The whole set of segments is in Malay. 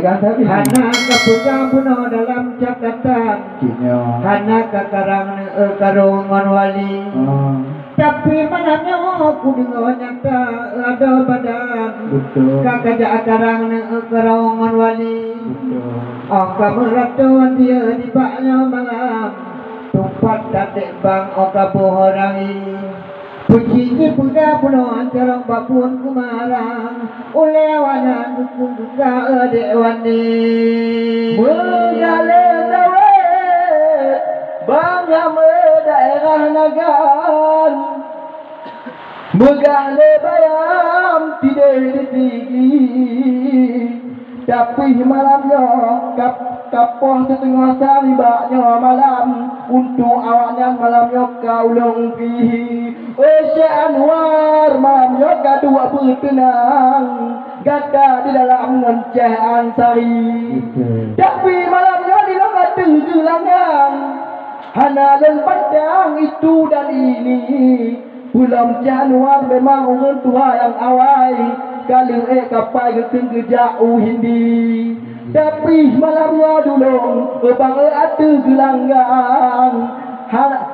Mereka tadi. Hana kapugang puno dalam catatan. Hana kakarang karungan wali. Tapi mananya aku dengar nyata ada badan. Kakak akarang karungan wali. Angka meratuan dia di baknya malam. Tumpat datik bang oka bohorangi. Pujinya puda puno antarang babun kumarang. Ulewana dukung duka adek wani. Menggale dawe bangga daerah nagan. Menggale bayam tidak tinggi. Tapi malamnya kapoh setengah salibaknya malam. Untuk awaknya malamnya kau longpi. Syekh Anwar malamnya kedua bertenang. Gada di dalam ngeceh ansari. Tapi malamnya di langit gelangan. Hana dan pandang itu dan ini. Pulau Januar memang orang tua yang awal. Kalau kapai ke jauh hindi. Tapi malamnya dulu bang ada gelanggang.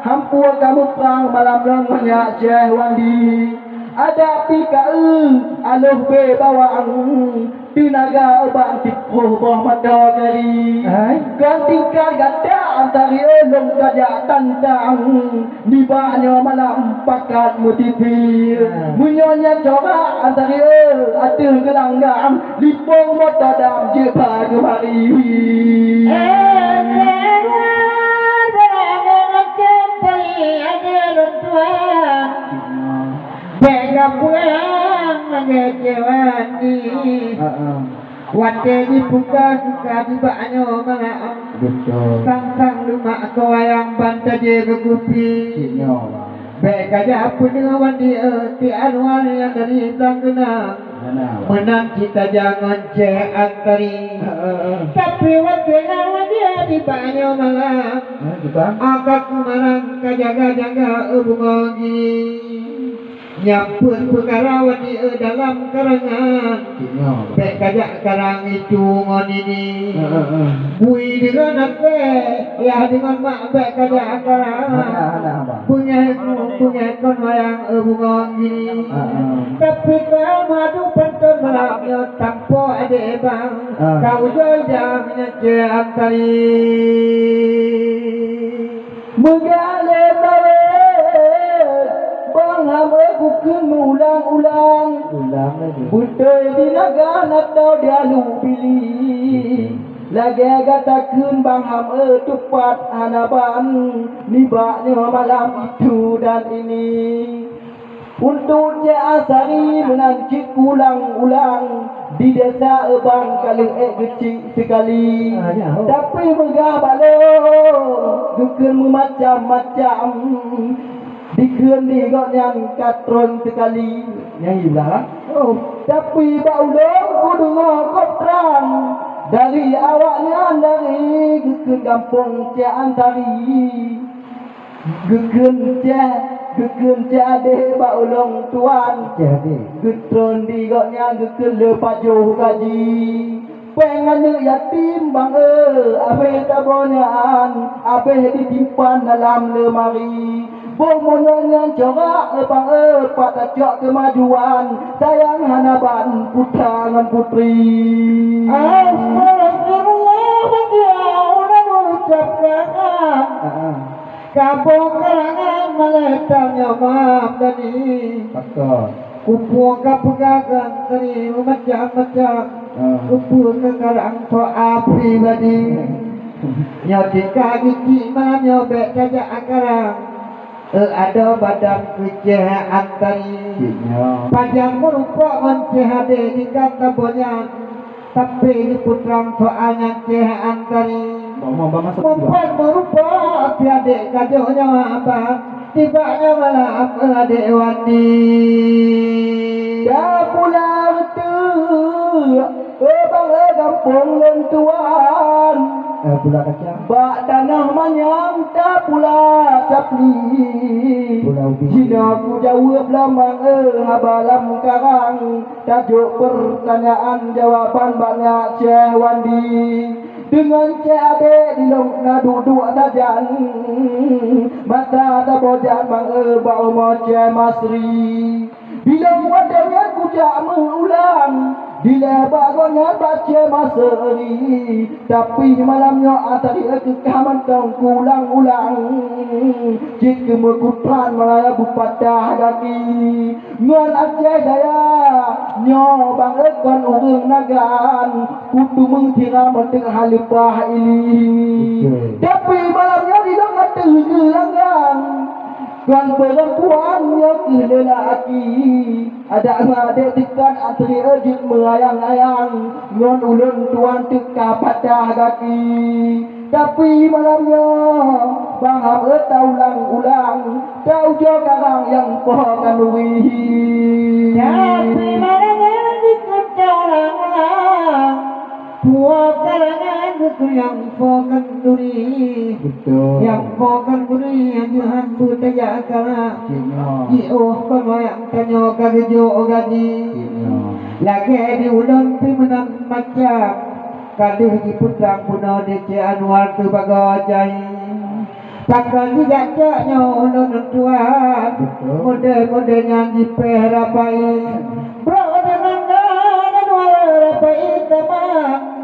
Hampur kamu perang malamnya banyak jehwandi. Ada pika aluh be bawang tinaga bang tipuh boh mata kali. Gantikan gada antari elong gajah tantang. Nibanya malam pakat mutipir. Munyonya coba antari ada gelanggang. Lipong mata dam jepa kemari. Ada luntuan. Bega pulang ngecewan di wate di buka di banyo malam. Tang lumak kawayang banta je begupi. Bega japun dengan di Anwar yang dari Tanggenang. Menang kita jangan ceh antari. Tapi wate lawan dia di banyo malam. Angkat kumarang kajaga-jaga bungogi. Nyampun pekarawan di dalam karangan. Pek kajak karang itu ngon ini. Bui dengan ate, ya dengan mak pek kajak karang. Punya kon wayang bunga gini. Tapi kau madu penton malamnya tanpa ada bang. Kau jauh minyak antari. Menggale tawe bang aku kun ulang-ulang Buntoi di naga natau dia lu pilih. Lagi katakan bang ham tupat hanaban nibaknya malam itu dan ini. Untuk asari menancik ulang-ulang di desa bang kali kecil sekali. Tapi megah balong dukur macam-macam. Dikeun digok yang katron sekali yang hilang. Tapi baulong kudu ngokop terang dari awaknya dari gekeun kampung Ciantari. Gekeun ade baulong tuan getron digoknya gekeun lepas jauh gaji. Pengen yatim bang abe tabonyan abe ditimpan dalam lemari. Bomonongan corak bang pada cok kemajuan sayang hanaban putra dan putri. Astagfirullah dia orang ucapkan kabung karangan meletangnya maaf tadi. Kumpul kapegagan tadi macam-macam. Kumpul ke karang to api tadi. Nyotika gigi malam nyobek kajak akarang. Ada badan kecehaan tadi. Panjang merupakan mencehade di kata bonyan. Tapi di putrang soalnya cehaan tadi. Mempan merupa adik kajonya abang. Tibanya malam adik wani. Dah pulang tu bang kampung lentuan. Pula kacang. Bak tanah manyang tak pula capli. Pulau Bini. Cina ku jawab lamang habalam karang. Tajuk pertanyaan jawapan banyak Ceh Wandi. Dengan Ceh Ade di long duduk tajan. Mata tak bojan bang bau mo Ceh Masri. Bila wadanya ku jak mengulang. Bila bagonya baca maseri. Tapi malamnya atari kekaman kau ulang-ulang. Jika mekutran malaya bupadah daki. Ngon Aceh daya nyo bang ekon urang nagan. Kutu mengkira menting halipah ini. Tapi malamnya di dalam hati langgang. Kan perempuannya ke lelaki. Ada adik tekan antri ejit melayang-layang. Ngon ulun tuan teka patah kaki. Tapi malamnya bang tak ulang-ulang. Tahu jo karang yang pohon wih. Tapi malamnya dikucalang-lang. Buah karangan itu yang pokan duri. Betul. Yang pokan duri yang hantu tajak kalah. Oh kalau yang tanyo kagejo gaji. Lagi di ulun pi menang macam. Kaduh di putrang puno di Anwar tu bagajai. Takkan dijaknya ulun tuan. Mode-modenya di perapai. Bro dengan Anwar rapai teman.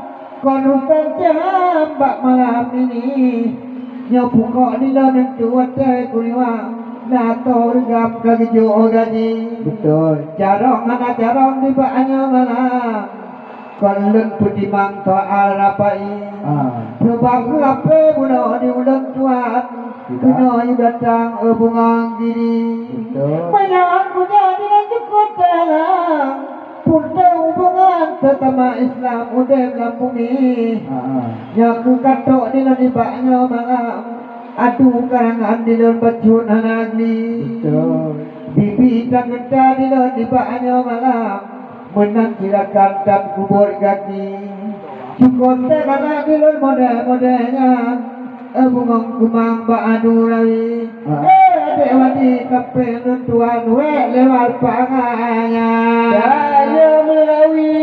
Konukan jambak malam ini. Nyopukok di dalam tuan teh kuriwang. Nato regam kagejo gaji. Betul. Jarong anak jarong di baknya malam. Kolek pedimang toal rapai. Sebab apa bunuh di ulang tuan. Kena datang bunga gini. Banyak punya dengan cukup dalam. Punta hubungan pertama Islam udah Lampung ni. Yang katok di dalam baknya malam. Aduh karangan di dalam bacun anagli. Bibi dan genta di dalam baknya malam. Menang silakan dan kubur kaki. Cukup karena di dalam model-modelnya. Bungong kumang baadu lagi. Adik wadi kapel tuan lewat panganya. Daya merawi.